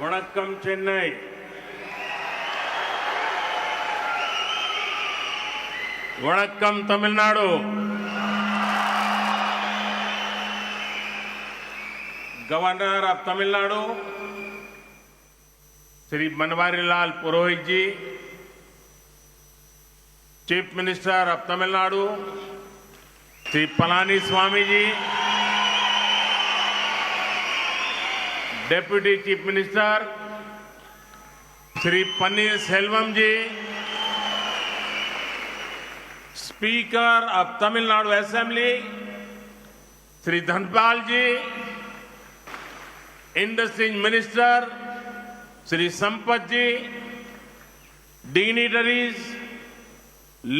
வணக்கம் சென்னை. வணக்கம் Tamil Nadu. Governor of Tamil Nadu Shri Banwarilal Purohit ji, chief minister of Tamil Nadu Shri Palaniswami ji, deputy chief minister Shri Panneerselvam ji, speaker of Tamil Nadu assembly Shri Dhanapal ji, industry minister Shri Sampath ji, dignitaries,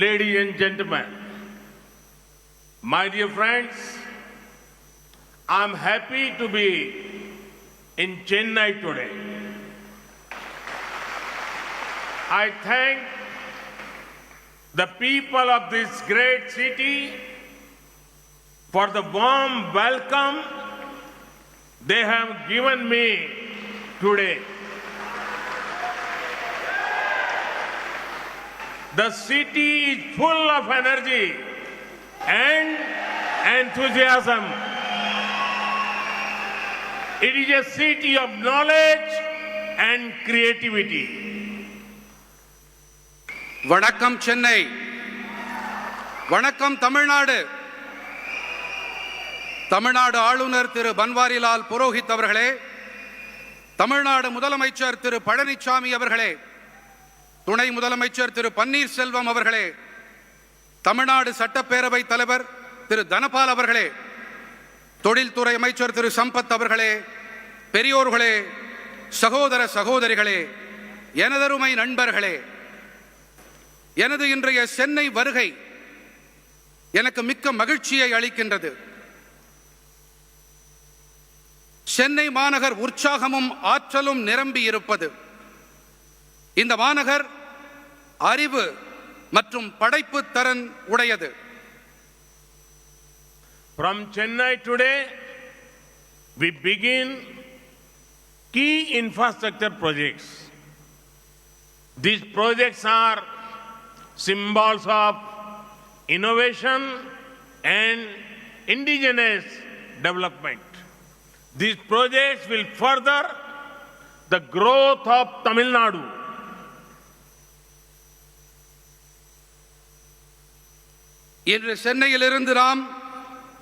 ladies and gentlemen, my dear friends, I am happy to be in Chennai today. I thank the people of this great city for the warm welcome they have given me today. The city is full of energy and enthusiasm. It is a city of knowledge and creativity. வணக்கம் சென்னை. வணக்கம் தமிழ்நாடு. தமிழ்நாடு ஆளுநர் திரு பன்வாரிலால் புரோஹித் அவர்களே, தமிழ்நாடு முதலமைச்சர் திரு பழனிசாமி அவர்களே, துணை முதலமைச்சர் திரு பன்னீர்செல்வம் அவர்களே, தமிழ்நாடு சட்டப்பேரவை தலைவர் திரு தனபால் அவர்களே, தொழில்துறை அமைச்சர் திரு சம்பத் அவர்களே, பெரியோர்களே, சகோதர சகோதரிகளே, எனதருமை நண்பர்களே, எனது இன்றைய சென்னை வருகை எனக்கு மிக்க மகிழ்ச்சியை அளிக்கின்றது. சென்னை மாநகர் உற்சாகமும் ஆற்றலும் நிரம்பி இருப்பது. இந்த மாநகர் அறிவு மற்றும் படைப்பு திறன் உடையது. From Chennai today, we begin key infrastructure projects. These projects are symbols of innovation and indigenous development. These projects will further the growth of Tamil Nadu. இன்று சென்னையிலிருந்து நாம்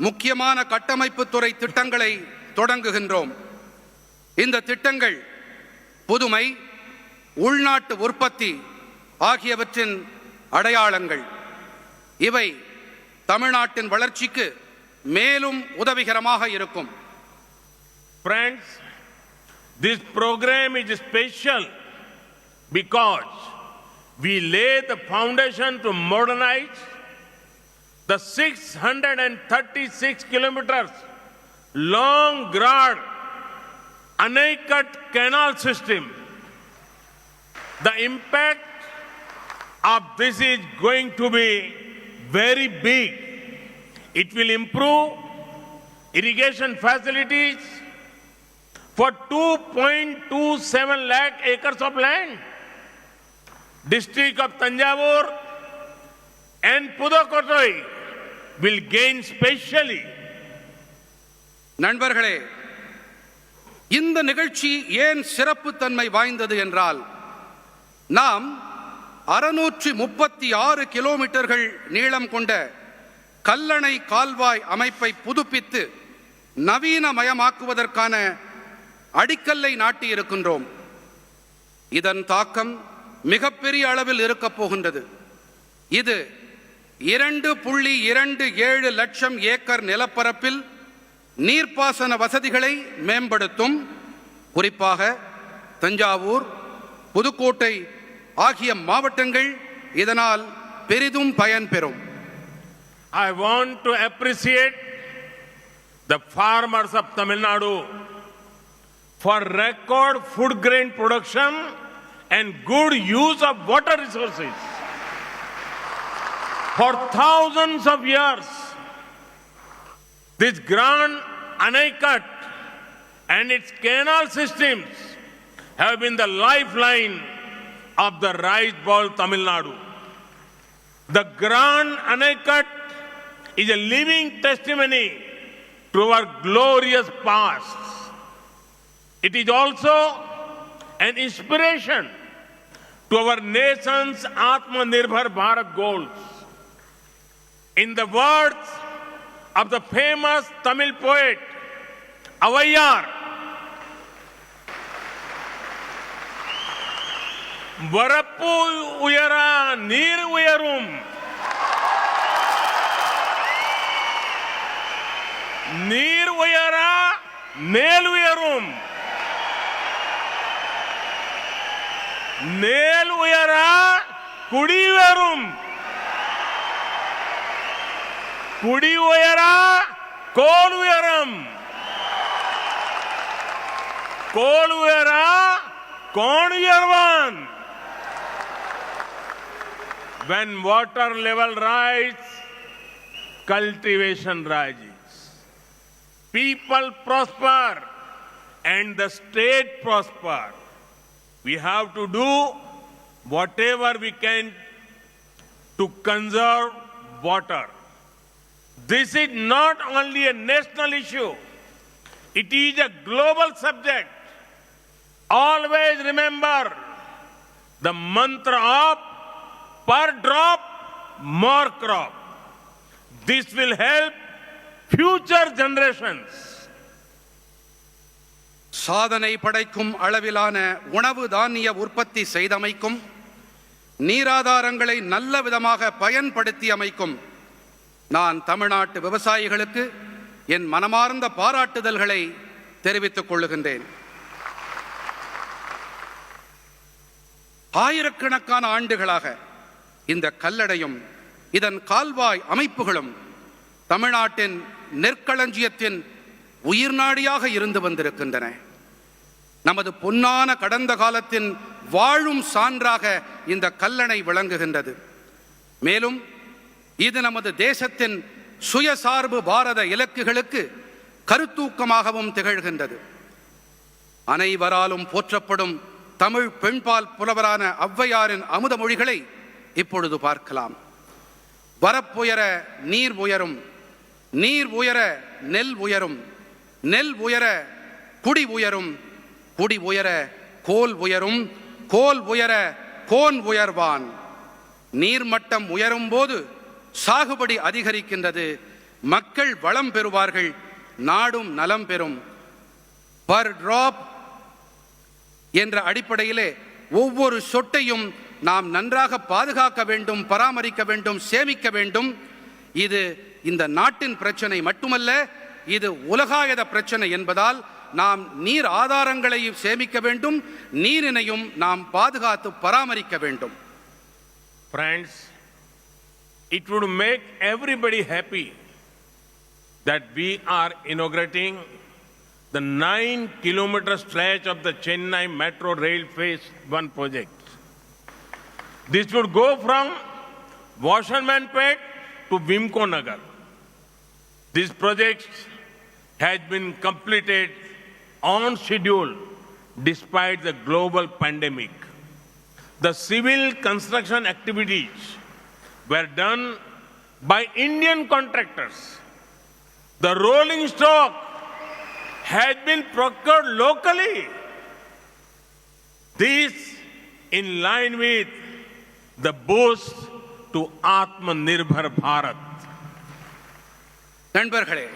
முக்கியமான கட்டமைப்பு துறை திட்டங்களை தொடங்குகின்றோம். இந்த திட்டங்கள் புதுமை, உள்நாட்டு உற்பத்தி ஆகியவற்றின் அடையாளங்கள். இவை தமிழ்நாட்டின் வளர்ச்சிக்கு மேலும் உதவிகரமாக இருக்கும். Friends, this program is special because we lay the foundation to modernize the 636 kilometers long broad Anaicut canal system. The impact of this is going to be very big. It will improve irrigation facilities for 2.27 lakh acres of land. District of Tanjavur and Pudukkottai will gain specially. நண்பர்களே, இந்த நிகழ்ச்சி ஏன் சிறப்பு தன்மை வாய்ந்தது என்றால், நாம் 636 கிலோமீட்டர்கள் நீளம் கொண்ட கல்லணை கால்வாய் அமைப்பை புதுப்பித்து நவீனமயமாக்குவதற்கான அடிக்கல்லை நாட்டி இருக்கின்றோம். இதன் தாக்கம் மிகப்பெரிய அளவில் இருக்கப் போகின்றது. இது 2.27 லட்சம் ஏக்கர் நிலப்பரப்பில் நீர்ப்பாசன வசதிகளை மேம்படுத்தும். குறிப்பாக தஞ்சாவூர், புதுக்கோட்டை ஆகிய மாவட்டங்கள் இதனால் பெரிதும் பயன்பெறும். I want to appreciate the farmers of Tamil Nadu for record food grain production and good use of water resources. For thousands of years, this grand Anaicut and its canal systems have been the lifeline of the Rice Bowl Tamil Nadu. The Grand Anaikut is a living testimony to our glorious past. It is also an inspiration to our nation's Atmanirbhar Bharat goals. In the words of the famous Tamil poet Avaiyar, வரப்பு உயரா நீர் உயரும், நீர் உயரா மேல் உயரும், மேல் உயரா குடி உயரும், குடி உயரா கோல் உயரும், கோல் உயரா cone உயர்வான். When water level rises, cultivation rises. People prosper and the state prosper. We have to do whatever we can to conserve water. This is not only a national issue, it is a global subject. Always remember the mantra of per drop, more crop. This will help future generations. சாதனை படைக்கும் அளவிலான உணவு தானிய உற்பத்தி செய்தமைக்கும், நீராதாரங்களை நல்ல விதமாக பயன்படுத்தி அமைக்கும் நான் தமிழ்நாட்டு விவசாயிகளுக்கு என் மனமார்ந்த பாராட்டுதல்களை தெரிவித்துக் கொள்ளுகின்றேன். ஆயிரக்கணக்கான ஆண்டுகளாக இந்த கல்லடையும் இதன் கால்வாய் அமைப்புகளும் தமிழ்நாட்டின் நெற்களஞ்சியத்தின் உயிர்நாடியாக இருந்து வந்திருக்கின்றன. நமது பொன்னான கடந்த காலத்தின் வாழும் சான்றாக இந்த கல்லணை விளங்குகின்றது. மேலும் இது நமது தேசத்தின் சுயசார்பு பாரத இலக்குகளுக்கு கருத்தூக்கமாகவும் திகழ்கின்றது. அனைவராலும் போற்றப்படும் தமிழ் பெண்பால் புலவரான ஔவையாரின் அமுத மொழிகளை இப்பொழுது பார்க்கலாம். வரப்புயர நீர் உயரும், நீர் உயர நெல் உயரும், நெல் உயர குடி உயரும், குடி உயர கோல் உயரும், கோல் உயர கோன் உயர்வான். நீர்மட்டம் உயரும் போது சாகுபடி அதிகரிக்கின்றது, மக்கள் வளம் பெறுவார்கள், நாடும் நலம் பெறும். பர் டிராப் என்ற அடிப்படையிலே ஒவ்வொரு சொட்டையும் நாம் நன்றாக பாதுகாக்க வேண்டும், பராமரிக்க வேண்டும், சேமிக்க வேண்டும். இது இந்த நாட்டின் பிரச்சனை மட்டுமல்ல, இது உலகாயத பிரச்சனை என்பதால் நாம் நீர் ஆதாரங்களையும் சேமிக்க வேண்டும், நீரினையும் நாம் பாதுகாத்து பராமரிக்க வேண்டும். Friends, it would make everybody happy that we are inaugurating the 9-kilometer stretch of the Chennai Metro Rail Phase 1 project. This would go from Washermanpet to Vimko Nagar. This project has been completed on schedule despite the global pandemic. The civil construction activities were done by Indian contractors. The rolling stock has been procured locally. This in line with the boost to Atmanirbhar Bharat. நண்பர்களே,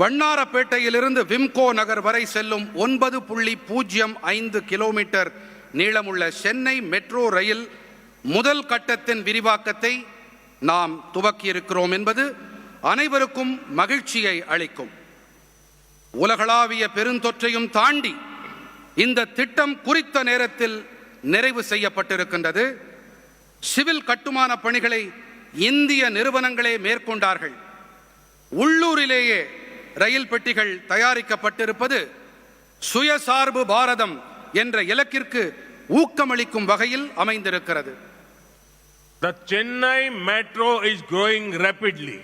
வண்ணாரப்பேட்டையிலிருந்து விம்கோ நகர் வரை செல்லும் 9.05 kilometre நீளமுள்ள Chennai metro rail முதல் கட்டத்தின் விரிவாக்கத்தை நாம் துவக்கியிருக்கிறோம் என்பது அனைவருக்கும் மகிழ்ச்சியை அளிக்கும். உலகளாவிய பெருந்தொற்றையும் தாண்டி இந்த திட்டம் குறித்த நேரத்தில் நிறைவு செய்யப்பட்டிருக்கின்றது. சிவில் கட்டுமான பணிகளை இந்திய நிறுவனங்களே மேற்கொண்டார்கள். உள்ளூரிலேயே ரயில் பெட்டிகள் தயாரிக்கப்பட்டிருப்பது சுயசார்பு பாரதம் என்ற இலக்கிற்கு ஊக்கமளிக்கும் வகையில் அமைந்திருக்கிறது. The Chennai Metro is growing rapidly.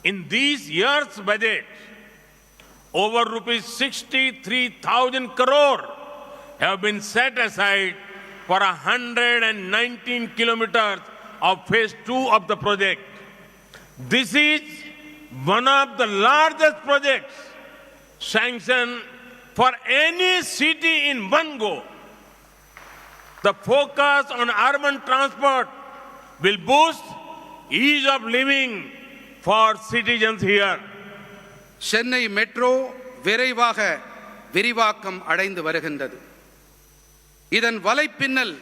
In these years' budget, over rupees 63,000 crore have been set aside for 119 kilometers of phase 2 of the project. This is one of the largest projects sanctioned for any city in one go. The focus on urban transport will boost ease of living for citizens here. Chennai metro விரைவாக விரிவாக்கம் அடைந்து வருகின்றது. இதன் வலைப்பின்னல்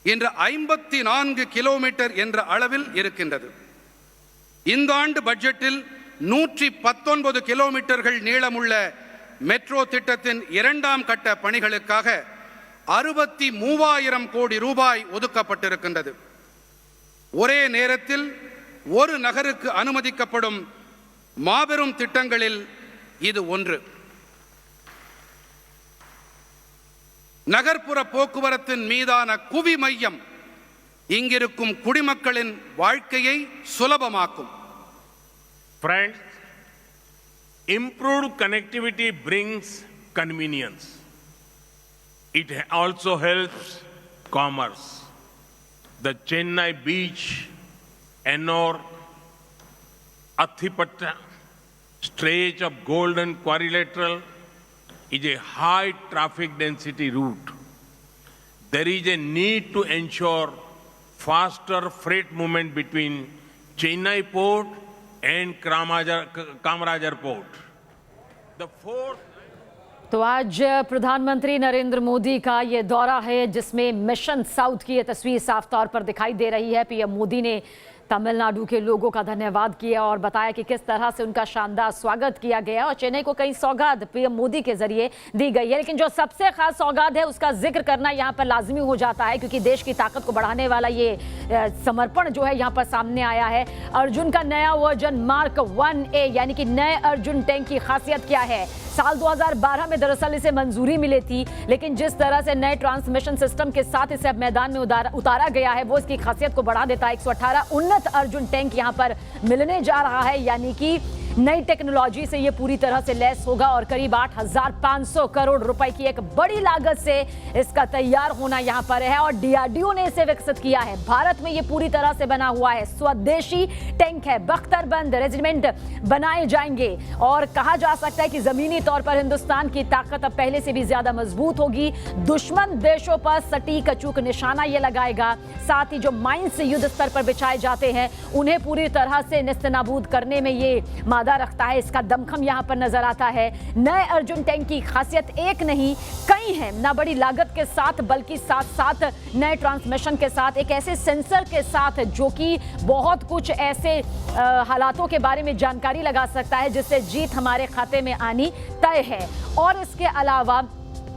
இன்று 54 kilometre என்ற அளவில் இருக்கின்றது. இந்த ஆண்டு பட்ஜெட்டில் 119 கிலோமீட்டர்கள் நீளமுள்ள மெட்ரோ திட்டத்தின் இரண்டாம் கட்ட பணிகளுக்காக 63,000 கோடி ரூபாய் ஒதுக்கப்பட்டிருக்கின்றது. ஒரே நேரத்தில் ஒரு நகருக்கு அனுமதிக்கப்படும் மாபெரும் திட்டங்களில் இது ஒன்று. நகர்ப்புற போக்குவரத்தின் மீதான குவி மையம் இங்கிருக்கும் குடிமக்களின் வாழ்க்கையை சுலபமாக்கும். Friends, improved connectivity brings convenience. It also helps commerce. The Chennai Beach, Ennore, Athipatta stretch of Golden Quadrilateral is a high traffic density route. There is a need to ensure faster freight movement between Chennai port and Kamarajar port. The fourth तो आज प्रधानमंत्री नरेंद्र मोदी का ये दौरा है जिसमें mission south की ये तस्वीर साफ तौर पर दिखाई दे रही है। पीएम मोदी ने तमिलनाडु के लोगों का धन्यवाद किया और बताया कि किस तरह से उनका शानदार स्वागत किया गया और चेन्नई को कई सौगात पीएम मोदी के जरिए दी गई है। लेकिन जो सबसे खास सौगात है उसका जिक्र करना यहाँ पर लाजमी हो जाता है क्योंकि देश की ताकत को बढ़ाने वाला ये समर्पण जो है यहाँ पर सामने आया है। अर्जुन का नया वर्जन मार्क 1A यानी कि नए अर्जुन टैंक की खासियत क्या है? साल 2012 में दरअसल इसे मंजूरी मिली थी, लेकिन जिस तरह से नए ट्रांसमिशन सिस्टम के साथ इसे अब मैदान में उतारा गया है वो इसकी खासियत को बढ़ा देता है। 118 उन्नत अर्जुन टैंक यहां पर मिलने जा रहा है यानी कि नई टेक्नोलॉजी से ये पूरी तरह से लैस होगा और करीब 8,500 करोड़ रुपए की एक बड़ी लागत से इसका तैयार होना यहां पर है और डीआरडीओ ने इसे विकसित किया है। भारत में ये पूरी तरह से बना हुआ है, स्वदेशी टैंक है। बख्तरबंद रेजिमेंट बनाए जाएंगे और कहा जा सकता है कि जमीनी तौर पर हिंदुस्तान की ताकत अब पहले से भी ज्यादा मजबूत होगी। दुश्मन देशों पर सटीक अचूक निशाना ये लगाएगा। साथ ही जो माइंस युद्ध स्तर पर बिछाए जाते हैं उन्हें पूरी तरह से नेस्तनाबूद करने में ये रखता है। इसका दमखम यहां पर नजर आता है। नए अर्जुन टैंक की खासियत एक नहीं कई है, ना बड़ी लागत के साथ बल्कि साथ साथ नए ट्रांसमिशन के साथ एक ऐसे सेंसर के साथ जो कि बहुत कुछ ऐसे हालातों के बारे में जानकारी लगा सकता है जिससे जीत हमारे खाते में आनी तय है। और इसके अलावा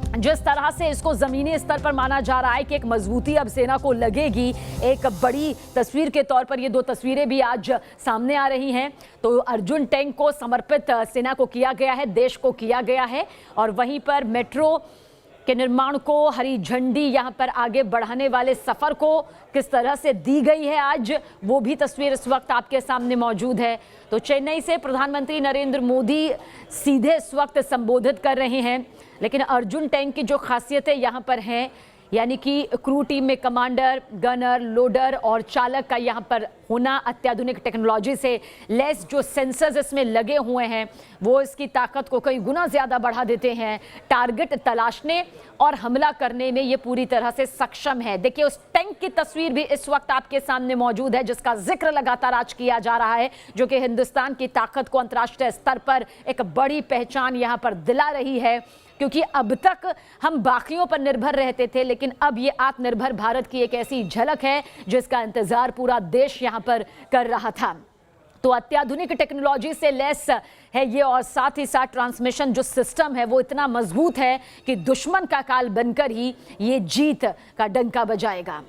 जिस तरह से इसको जमीनी स्तर पर माना जा रहा है कि एक मजबूती अब सेना को लगेगी, एक बड़ी तस्वीर के तौर पर ये दो तस्वीरें भी आज सामने आ रही हैं। तो अर्जुन टैंक को समर्पित सेना को किया गया है, देश को किया गया है और वहीं पर मेट्रो के निर्माण को हरी झंडी यहां पर आगे बढ़ाने वाले सफर को किस तरह से दी गई है आज वो भी तस्वीर इस वक्त आपके सामने मौजूद है। तो चेन्नई से प्रधानमंत्री नरेंद्र मोदी सीधे इस वक्त संबोधित कर रहे हैं, लेकिन अर्जुन टैंक की जो खासियतें यहां पर हैं यानी कि क्रू टीम में कमांडर, गनर, लोडर और चालक का यहां पर होना, अत्याधुनिक टेक्नोलॉजी से लैस जो सेंसर्स इसमें लगे हुए हैं वो इसकी ताकत को कई गुना ज़्यादा बढ़ा देते हैं। टारगेट तलाशने और हमला करने में ये पूरी तरह से सक्षम है। देखिए उस टैंक की तस्वीर भी इस वक्त आपके सामने मौजूद है जिसका जिक्र लगातार आज किया जा रहा है, जो कि हिंदुस्तान की ताकत को अंतर्राष्ट्रीय स्तर पर एक बड़ी पहचान यहाँ पर दिला रही है। क्योंकि अब तक हम बाकियों पर निर्भर रहते थे, लेकिन अब ये आत्मनिर्भर भारत की एक ऐसी झलक है जिसका इंतजार पूरा देश यहाँ पर कर रहा था। तो अत्याधुनिक टेक्नोलॉजी से लैस है ये और साथ ही साथ ट्रांसमिशन जो सिस्टम है वो इतना मजबूत है कि दुश्मन का काल बनकर ही ये जीत का डंका बजाएगा।